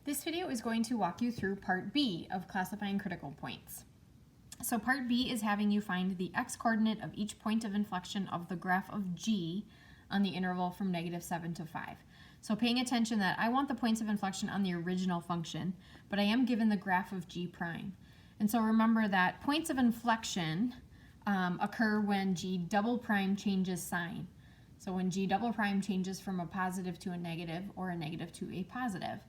This video is going to walk you through part B of classifying critical points. So part B is having you find the x-coordinate of each point of inflection of the graph of G on the interval from -7 to 5. So paying attention that I want the points of inflection on the original function, but I am given the graph of G prime. And so remember that points of inflection occur when G double prime changes sign. So when G double prime changes from a positive to a negative or a negative to a positive.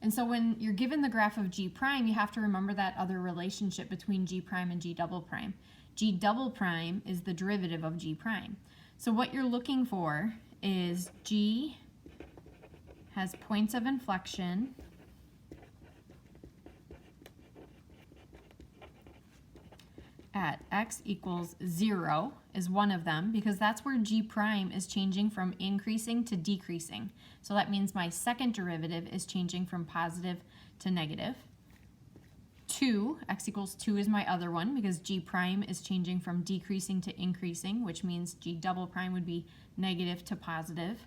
And so when you're given the graph of G prime, you have to remember that other relationship between G prime and G double prime. G double prime is the derivative of G prime. So what you're looking for is G has points of inflection at x equals 0 is one of them, because that's where G prime is changing from increasing to decreasing. So that means my second derivative is changing from positive to negative. 2, x equals 2 is my other one, because G prime is changing from decreasing to increasing, which means G double prime would be negative to positive.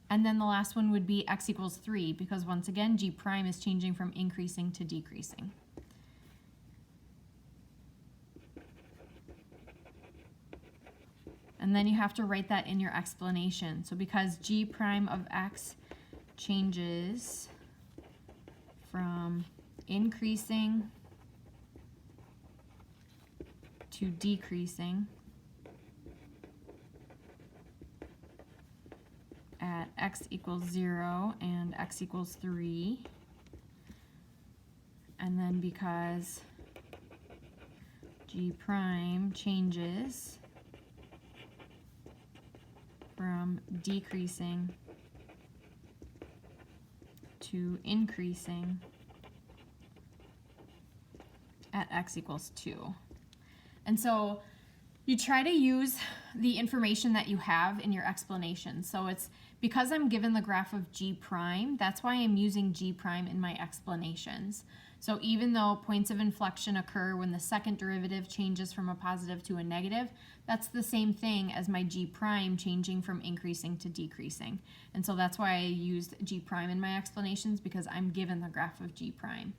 And then the last one would be x equals 3, because once again, G prime is changing from increasing to decreasing. And then you have to write that in your explanation. So because G prime of x changes from increasing to decreasing at x equals 0 and x equals 3, and then because G prime changes from decreasing to increasing at x equals 2. And so you try to use the information that you have in your explanation. So it's because I'm given the graph of G prime, that's why I'm using G prime in my explanations. So even though points of inflection occur when the second derivative changes from a positive to a negative, that's the same thing as my G prime changing from increasing to decreasing. And so that's why I used G prime in my explanations, because I'm given the graph of G prime.